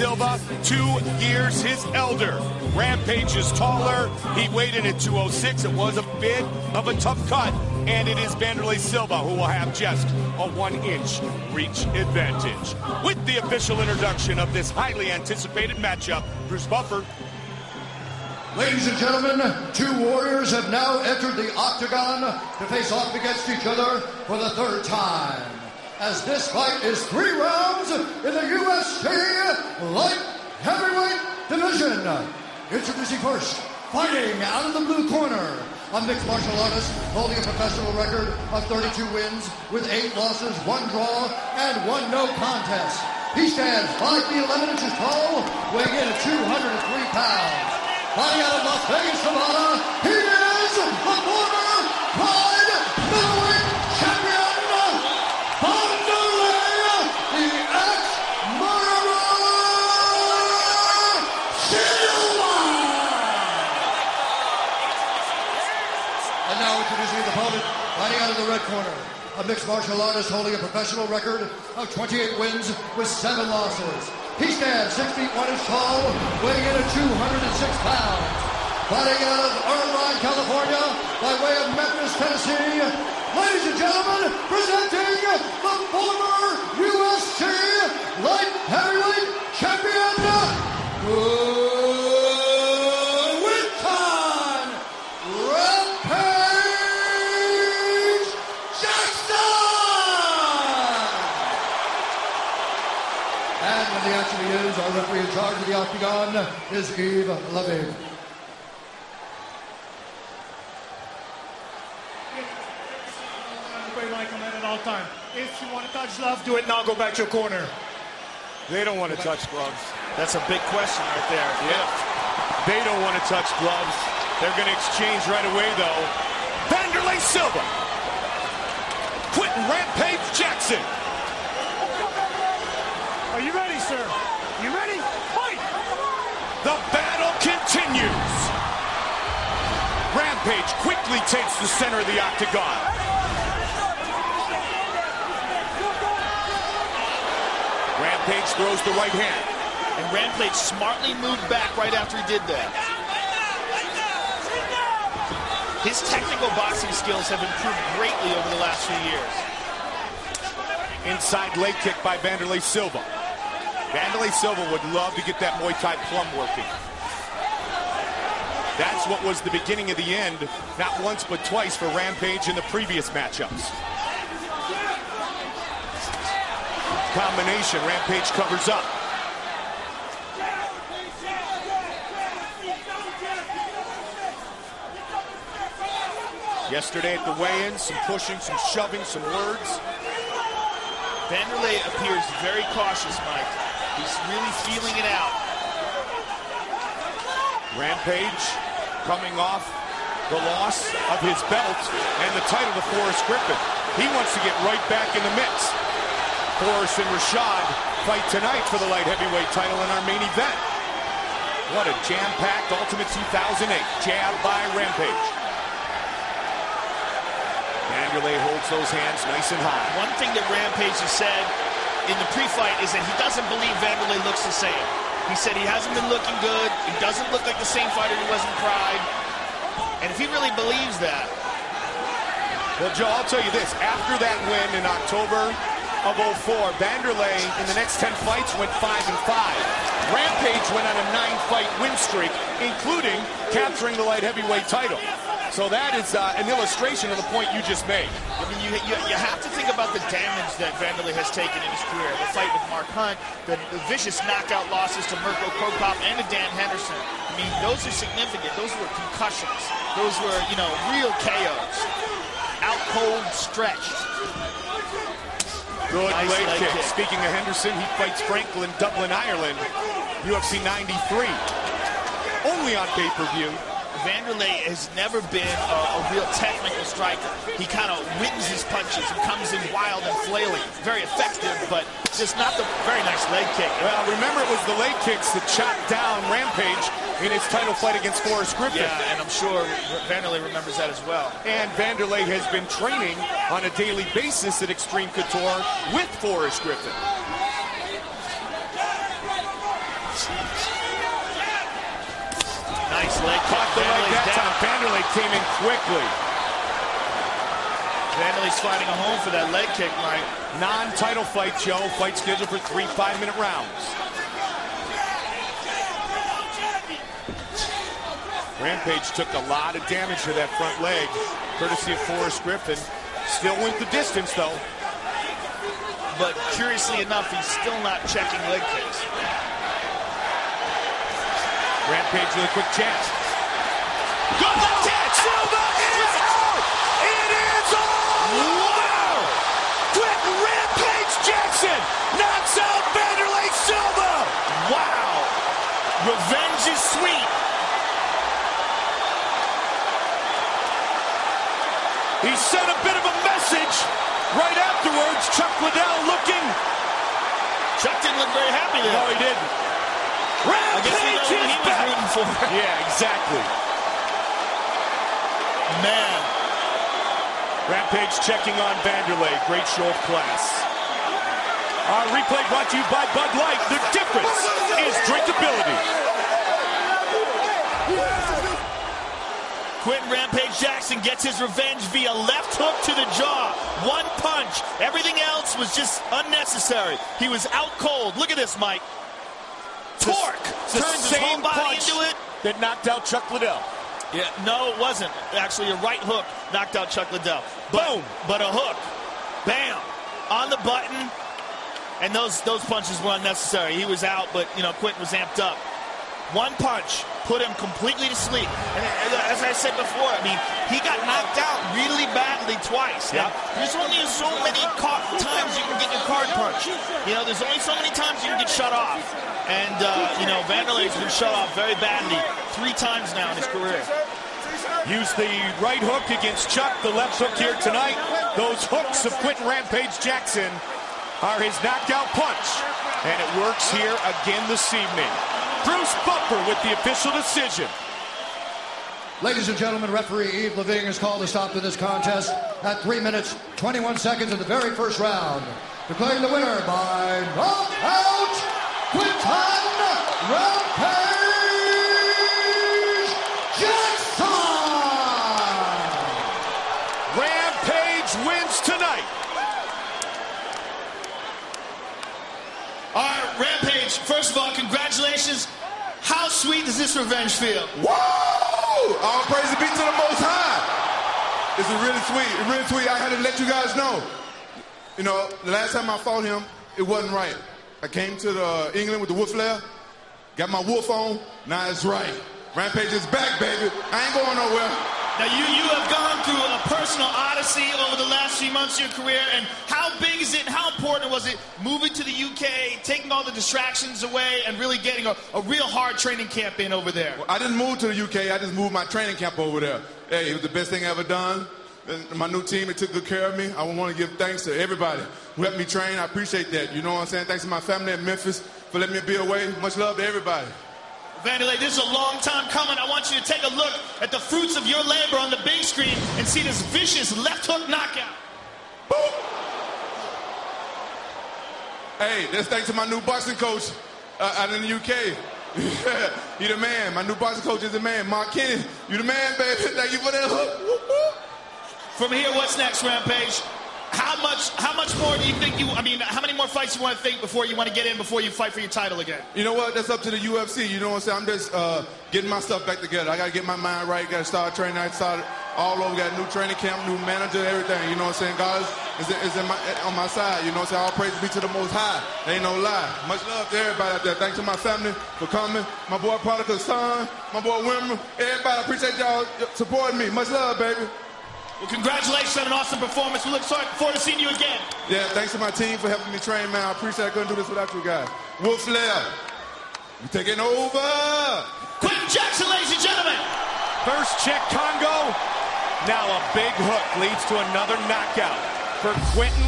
Silva, 2 years his elder. Rampage is taller. He weighed in at 206. It was a bit of a tough cut, and it is Wanderlei Silva who will have just a 1-inch reach advantage. With the official introduction of this highly anticipated matchup, Bruce Buffer. Ladies and gentlemen, 2 warriors have now entered the octagon to face off against each other for the 3rd time. As this fight is 3 rounds in the UFC Light Heavyweight Division. Introducing first, fighting out of the blue corner, a mixed martial artist holding a professional record of 32 wins with 8 losses, 1 draw, and 1 no contest. He stands 5 feet 11 inches tall, weighing in at 203 pounds. Fighting out of Las Vegas, Nevada, he is the former Pride Middleweight Champion, Wanderlei, the ex-murderer, Silva! And now introducing his opponent, fighting out of the red corner, a mixed martial artist holding a professional record of 28 wins with 7 losses. He stands 6 feet 1 inch tall, weighing in at 206 pounds. Fighting out of Irvine, California, by way of Memphis, Tennessee. Ladies and gentlemen, presenting the former UFC Light Heavyweight Champion, Rampage Jackson! And when the action begins, our referee in charge of the octagon is Silva.avi. At all time. If you want to touch gloves, do it now. Go back to your corner. They don't want to touch gloves. That's a big question right there. Yeah. They don't want to touch gloves. They're going to exchange right away, though. Wanderlei Silva. Quentin Rampage Jackson. Are you ready, sir? You ready? Fight! The battle continues. Rampage quickly takes the center of the octagon. Rampage throws the right hand. And Rampage smartly moved back right after he did that. His technical boxing skills have improved greatly over the last few years. Inside leg kick by Wanderlei Silva. Wanderlei Silva would love to get that Muay Thai plum working. That's what was the beginning of the end, not once but twice for Rampage in the previous matchups. Combination, Rampage covers up. Yesterday at the weigh-in, some pushing, some shoving, some words. Wanderlei appears very cautious, Mike. He's really feeling it out. Rampage coming off the loss of his belt and the title to Forrest Griffin. He wants to get right back in the mix. Forrest and Rashad fight tonight for the light heavyweight title in our main event. What a jam-packed Ultimate 2008 jab by Rampage. Wanderlei holds those hands nice and high. One thing that Rampage has said in the pre-fight is that he doesn't believe Wanderlei looks the same. He said he hasn't been looking good. He doesn't look like the same fighter he was in Pride. And if he really believes that. Well, Joe, I'll tell you this. After that win in October of 04, Wanderlei in the next 10 fights went 5-5. Rampage went on a 9-fight win streak, including capturing the light heavyweight title. So that is an illustration of the point you just made. I mean, you have to think about the damage that Wanderlei has taken in his career. The fight with Mark Hunt, the vicious knockout losses to Mirko Krokop and to Dan Henderson. I mean, those are significant. Those were concussions. Those were, real KOs. Out cold, stretched. Good nice leg kick. kick. Speaking of Henderson, he fights Franklin, Dublin, Ireland, UFC 93. Only on pay-per-view. Wanderlei has never been a real technical striker. He kind of wins his punches and comes in wild and flailing. Very effective, but just not the very nice leg kick. Well, remember, it was the leg kicks that chopped down Rampage in his title fight against Forrest Griffin. Yeah, and I'm sure Wanderlei remembers that as well. And Wanderlei has been training on a daily basis at Extreme Couture with Forrest Griffin. Nice leg kick. Caught the leg that time. Wanderlei came in quickly. Wanderlei's finding a home for that leg kick, Mike. Non-title fight, Joe. Fight scheduled for 3 5-minute rounds. Rampage took a lot of damage to that front leg, courtesy of Forrest Griffin. Still went the distance, though. But curiously enough, he's still not checking leg kicks. Rampage with a quick chance. Good left hand! Silva is out! It is all! Wow! Quick Rampage Jackson knocks out Wanderlei Silva! Wow! Revenge is sweet. He sent a bit of a message right afterwards. Chuck Liddell looking. Chuck didn't look very happy there. No, he didn't. I guess we know Rampage who he is was back. rooting for. Yeah, exactly. Man. Rampage checking on Wanderlei. Great show of class. Our replay brought to you by Bud Light. The difference is drinkability. Quentin Rampage Jackson gets his revenge via left hook to the jaw. One punch. Everything else was just unnecessary. He was out cold. Look at this, Mike. Torque. Turns his whole body into it. That knocked out Chuck Liddell. Yeah, no, it wasn't. Actually, a right hook knocked out Chuck Liddell. Boom. But a hook. Bam. On the button. And those punches were unnecessary. He was out, but, Quentin was amped up. One punch put him completely to sleep. And as I said before, he got knocked out really badly twice. Yeah. There's only so many times you can get your card punched. There's only so many times you can get shut off. And, Wanderlei's been shut off very badly 3 times now in his career. Used the right hook against Chuck, the left hook here tonight. Those hooks of Quentin Rampage Jackson are his knockout punch. And it works here again this evening. Bruce Buffer with the official decision. Ladies and gentlemen, referee Yves Leving has called a stop to this contest at 3 minutes, 21 seconds in the very first round. Declaring the winner by knockout, Quentin Rampage Jackson! Rampage wins tonight. All right, Rampage, first of all, congratulations. How sweet does this revenge feel? Woo! All praise be to the Most High. This is really sweet. It's really sweet. I had to let you guys know. The last time I fought him, it wasn't right. I came to England with the wood flare, got my wolf on. Now it's right. Rampage is back, baby. I ain't going nowhere. Now, you have gone through a personal odyssey over the last few months of your career, and how big is it, how important was it moving to the UK, taking all the distractions away, and really getting a real hard training camp in over there? Well, I didn't move to the UK. I just moved my training camp over there. Hey, it was the best thing I ever done. And my new team, it took good care of me. I want to give thanks to everybody who helped me train. I appreciate that. You know what I'm saying? Thanks to my family in Memphis for letting me be away. Much love to everybody. Wanderlei, this is a long time coming. I want you to take a look at the fruits of your labor on the big screen and see this vicious left hook knockout. Boom. Hey, that's thanks to my new boxing coach out in the UK. He the man. My new boxing coach is the man. Mark Kenny, you the man, baby. Thank you for that hook. Whoop, whoop. From here, what's next, Rampage? How much more do you think how many more fights you want to think before you want to get in, before you fight for your title again? You know what? That's up to the UFC. You know what I'm saying? I'm just getting my stuff back together. I got to get my mind right. Got to start training. I started all over. Got a new training camp, new manager, everything. You know what I'm saying? God is on my side. You know what I'm saying? All praise be to the Most High. Ain't no lie. Much love to everybody out there. Thanks to my family for coming. My boy Prodigal Son, my boy Wimmer. Everybody, I appreciate y'all supporting me. Much love, baby. Well, congratulations on an awesome performance. We look forward to seeing you again. Yeah, thanks to my team for helping me train, man. I appreciate I couldn't do this without you guys. Wolf Flair, you taking over. Quentin Jackson, ladies and gentlemen. First check Congo. Now a big hook leads to another knockout for Quentin.